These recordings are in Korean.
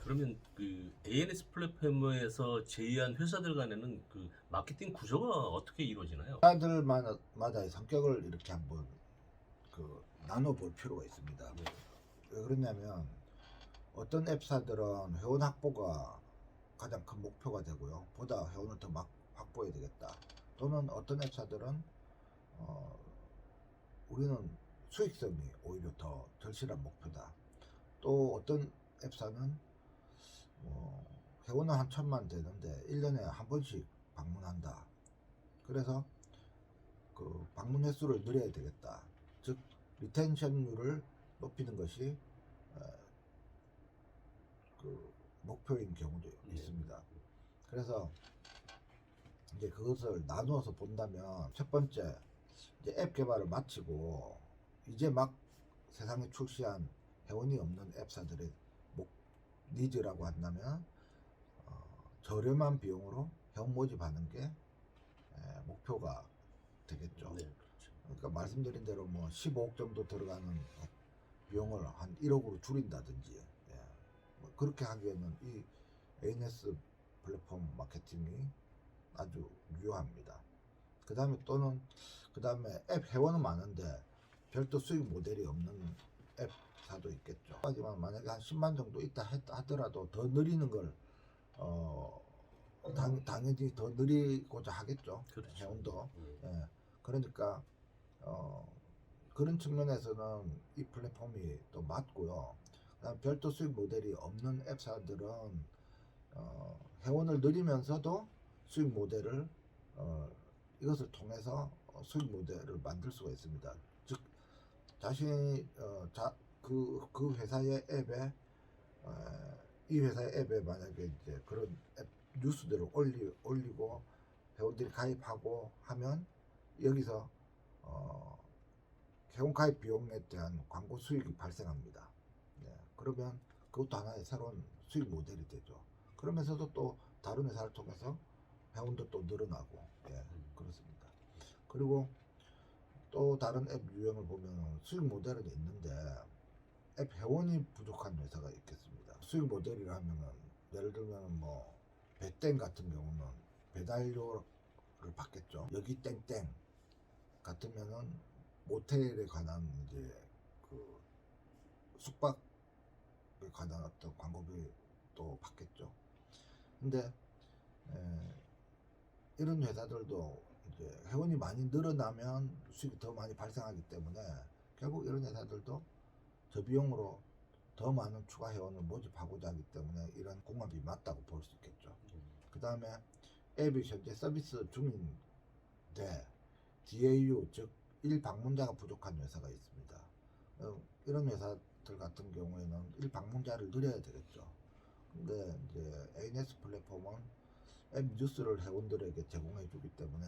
그러면 그 ANS 플랫폼에서 제휴한 회사들 간에는 그 마케팅 구조가 어떻게 이루어지나요? 회사들마다의 성격을 이렇게 한번 그 나눠볼 필요가 있습니다. 네. 왜 그러냐면 어떤 앱사들은 회원 확보가 가장 큰 목표가 되고요. 보다 회원을 더 막 확보해야 되겠다. 또는 어떤 앱사들은 우리는 수익성이 오히려 더 절실한 목표다. 또 어떤 앱사는 회원은 한 1,000만 되는데 1년에 한 번씩 방문한다. 그래서 그 방문 횟수를 늘려야 되겠다. 즉 리텐션율을 높이는 것이 그 목표인 경우도 있습니다. 그래서 이제 그것을 나누어서 본다면 첫 번째 이제 앱 개발을 마치고 이제 막 세상에 출시한 회원이 없는 앱사들의 니즈라고 한다면 저렴한 비용으로 회원 모집하는 게 목표가 되겠죠. 네, 그렇죠. 그러니까 말씀드린 대로 뭐 15억 정도 들어가는 비용을 한 1억으로 줄인다든지 뭐 그렇게 하기에는 이 ANS 플랫폼 마케팅이 아주 유효합니다. 그 다음에 앱 회원은 많은데 별도 수익 모델이 없는 앱사도 있겠죠. 하지만 만약에 한 10만 정도 있다 하더라도 더 느리는 걸 당연히 더 느리고자 하겠죠. 그렇죠. 회원도. 예. 그러니까 그런 측면에서는 이 플랫폼이 또 맞고요. 그다음 별도 수익 모델이 없는 앱사들은 회원을 늘리면서도 수익 모델을 이것을 통해서 수익 모델을 만들 수가 있습니다. 즉 자신이 그 회사의 앱에 이 회사의 앱에 만약에 이제 그런 앱 뉴스들을 올리고 회원들이 가입하고 하면 여기서 회원 가입 비용에 대한 광고 수익이 발생합니다. 네, 그러면 그것도 하나의 새로운 수익 모델이 되죠. 그러면서도 또 다른 회사를 통해서 회원도 또 늘어나고, 예, 그렇습니다. 그리고 또 다른 앱 유형을 보면 수익 모델은 있는데 앱 회원이 부족한 회사가 있겠습니다. 수익 모델이라 하면은 예를 들면 뭐 배땡 같은 경우는 배달료를 받겠죠. 여기 땡땡 같으면은 모텔에 관한 이제 그 숙박에 관한 어떤 광고비 또 받겠죠. 근데 이런 회사들도 이제 회원이 많이 늘어나면 수익이 더 많이 발생하기 때문에 결국 이런 회사들도 저비용으로 더 많은 추가 회원을 모집하고자 하기 때문에 이런 공합이 맞다고 볼 수 있겠죠. 그 다음에 앱이 현재 서비스 중인데 DAU 즉 1방문자가 부족한 회사가 있습니다. 이런 회사들 같은 경우에는 1방문자를 늘려야 되겠죠. 근데 이제 ANS 플랫폼은 앱 뉴스를 회원들에게 제공해 주기 때문에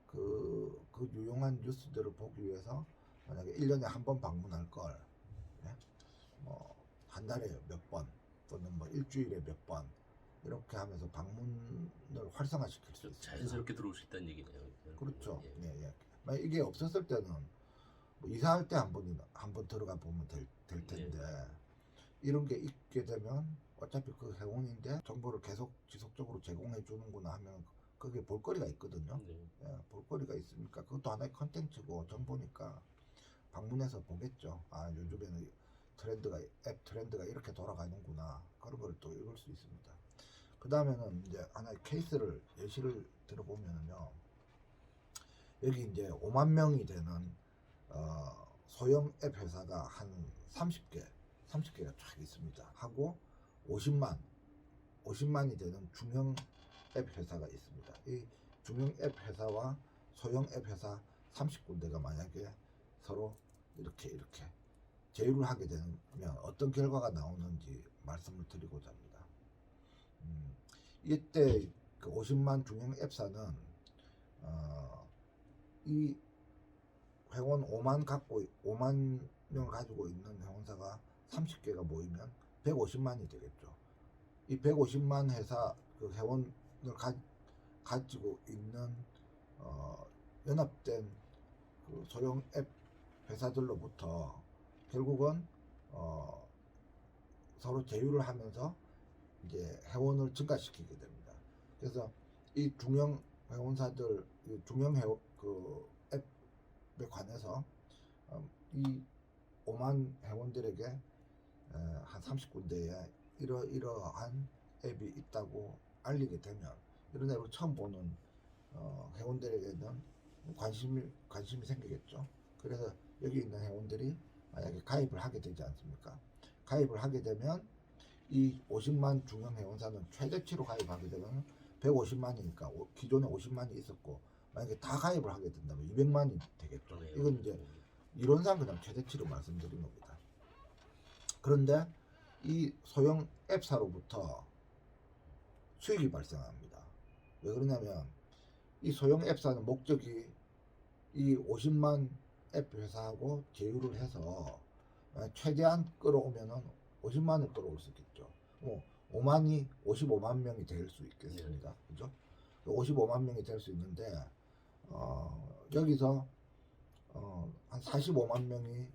그 유용한 뉴스들을 보기 위해서 만약에 1년에 한 번 방문할 걸, 네? 한 달에 몇 번, 또는 뭐 일주일에 몇 번, 이렇게 하면서 방문을 활성화시킬 수 있습니다. 자연스럽게 들어올 수 있다는 얘기네요. 그렇죠. 예. 예, 예. 만약 이게 없었을 때는 뭐 이사할 때 한 번 들어가 보면 될 텐데 이런 게 있게 되면 어차피 그 회원인데 정보를 계속 지속적으로 제공해 주는구나 하면 그게 볼거리가 있거든요. 예, 볼거리가 있으니까 그것도 하나의 컨텐츠고 정보니까 방문해서 보겠죠. 아, 요즘에는 앱 트렌드가 이렇게 돌아가는구나. 그런 걸 또 읽을 수 있습니다. 그 다음에는 이제 하나의 케이스를 예시를 들어보면요. 여기 이제 5만 명이 되는 소형 앱 회사가 한 30개가 쫙 있습니다. 하고 50만이 되는 중형 앱 회사가 있습니다. 이 중형 앱 회사와 소형 앱 회사 30군데가 만약에 서로 이렇게 제휴를 하게 되면 어떤 결과가 나오는지 말씀을 드리고자 합니다. 이때 그 50만 중형 앱사는 이 회원 5만 명을 가지고 있는 회원사가 30개가 모이면 150만이 되겠죠. 이 150만 회사 그 회원을 가지고 있는 연합된 그 소형 앱 회사들로부터 결국은 서로 제휴를 하면서 이제 회원을 증가시키게 됩니다. 그래서 이 중형 회원사들, 이 중형 회원 그 앱에 관해서 이 5만 회원들에게 한 30군데에 이러한 앱이 있다고 알리게 되면 이런 앱을 처음 보는 회원들에게는 관심이 생기겠죠. 그래서 여기 있는 회원들이 만약에 가입을 하게 되지 않습니까? 가입을 하게 되면 이 50만 중형 회원사는 최대치로 가입하게 되면 150만이니까 기존에 50만이 있었고 만약에 다 가입을 하게 된다면 200만이 되겠죠. 그러네요. 이건 이제 이론상 그냥 최대치로 말씀드린 겁니다. 그런데 이 소형 앱사로부터 수익이 발생합니다. 왜 그러냐면 이 소형 앱사는 목적이 이 50만 앱 회사하고 제휴를 해서 최대한 끌어오면은 50만을 끌어올 수 있겠죠. 5만이 55만 명이 될 수 있겠습니다. 그죠? 55만 명이 될 수 있는데 여기서 한 45만 명이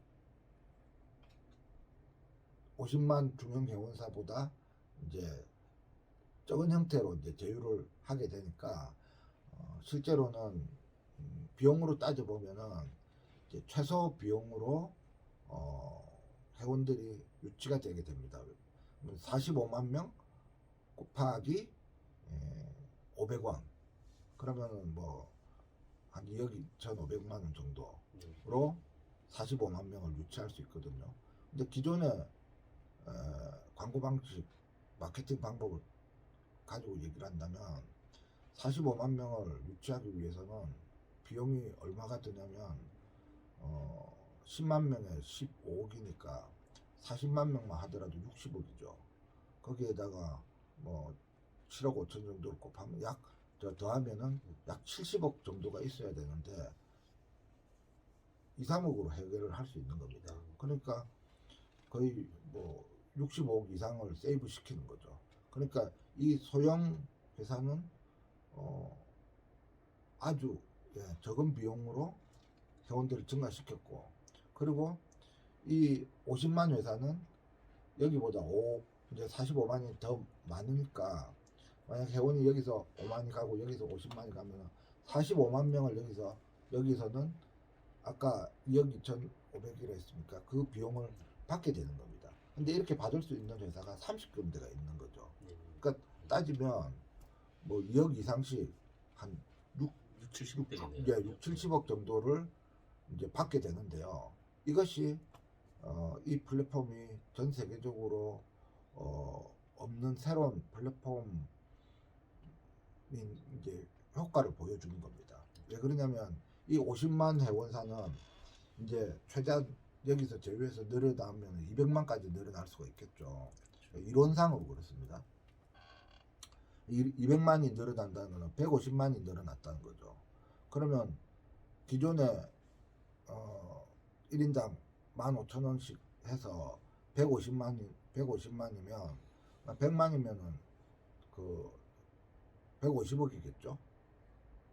50만 중형 회원사보다 이제 적은 형태로 이제 제휴를 하게 되니까 실제로는 비용으로 따져 보면은 이제 최소 비용으로 회원들이 유치가 되게 됩니다. 45만 명 곱하기 500원 그러면은 뭐 한 2억 2,500만 원 정도로 45만 명을 유치할 수 있거든요. 근데 기존에 광고 방식, 마케팅 방법을 가지고 얘기를 한다면 45만 명을 유치하기 위해서는 비용이 얼마가 드냐면 10만 명에 15억이니까 40만 명만 하더라도 60억이죠. 거기에다가 뭐 7억 5천 정도를 곱하면 더하면은 약 70억 정도가 있어야 되는데 2, 3억으로 해결을 할 수 있는 겁니다. 그러니까 거의 뭐 65억 이상을 세이브 시키는 거죠. 그러니까 이 소형 회사는 아주 적은 비용으로 회원들을 증가시켰고 그리고 이 50만 회사는 여기보다 이제 45만이 더 많으니까 만약 회원이 여기서 5만이 가고 여기서 50만이 가면 45만 명을 여기서는 아까 2억 2,500이라 했으니까 그 비용을 받게 되는 겁니다. 근데 이렇게 받을 수 있는 회사가 30군데가 있는 거죠. 그러니까 따지면 뭐 2억 이상씩 한 70억 되겠네요. 70억 정도를 이제 받게 되는데요. 이것이 이 플랫폼이 전 세계적으로 없는 새로운 플랫폼이 이제 효과를 보여주는 겁니다. 왜 그러냐면 이 50만 회원사는 이제 최대한 여기서 제휴해서 늘어나면 200만까지 늘어날 수가 있겠죠. 이론상으로 그렇습니다. 200만이 늘어난다는 것은 150만이 늘어났다는 거죠. 그러면 기존에 1인당 15,000원씩 해서 150만이면 100만이면은 그 150억이겠죠.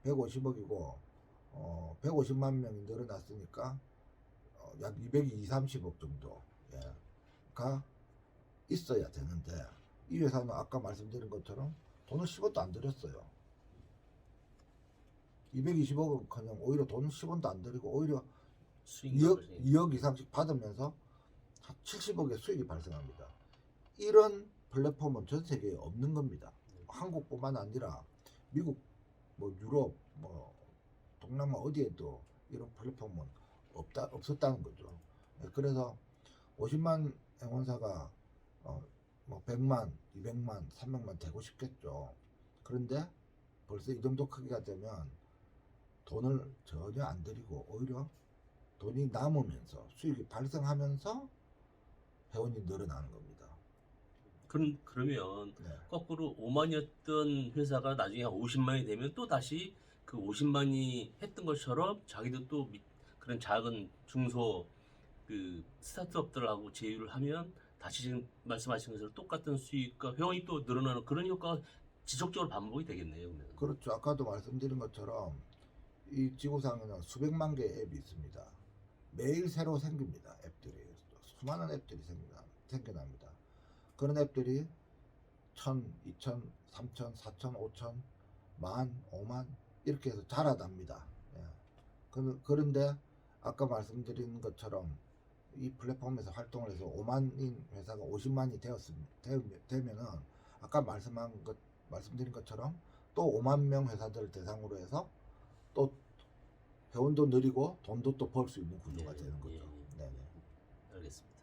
150억이고 150만 명이 늘어났으니까 약 220, 30억 정도가 있어야 되는데 이 회사는 아까 말씀드린 것처럼 돈을 10원도 안 들였어요. 220억은 그냥 오히려 돈을 10원도 안 들이고 오히려 2억 이상씩 받으면서 70억의 수익이 발생합니다. 이런 플랫폼은 전 세계에 없는 겁니다. 한국뿐만 아니라 미국, 뭐 유럽, 뭐 동남아 어디에도 이런 플랫폼은 없었다는 거죠. 그래서 50만 회원사가 뭐 100만, 200만, 300만 되고 싶겠죠. 그런데 벌써 이 정도 크기가 되면 돈을 전혀 안 들이고 오히려 돈이 남으면서 수익이 발생하면서 회원이 늘어나는 겁니다. 그러면 거꾸로 5만이었던 회사가 나중에 50만이 되면 또 다시 그 50만이 했던 것처럼 자기도 또 그런 작은 중소 그 스타트업들하고 제휴를 하면 다시 지금 말씀하신 것처럼 똑같은 수익과 회원이 또 늘어나는 그런 효과가 지속적으로 반복이 되겠네요. 그러면. 그렇죠. 아까도 말씀드린 것처럼 이 지구상에는 수백만 개의 앱이 있습니다. 매일 새로 생깁니다. 앱들이 수많은 앱들이 생겨납니다. 그런 앱들이 1000, 2000, 3000, 4000, 5000, 만, 5만 이렇게 해서 자라납니다. 예. 그런데 아까 말씀드린 것처럼 이 플랫폼에서 활동을 해서 5만인 회사가 50만이 되면은 아까 말씀드린 것처럼 또 5만 명 회사들을 대상으로 해서 또 회원도 늘리고 돈도 또 벌 수 있는 구조가 예, 되는 예, 거죠. 예. 네네. 알겠습니다.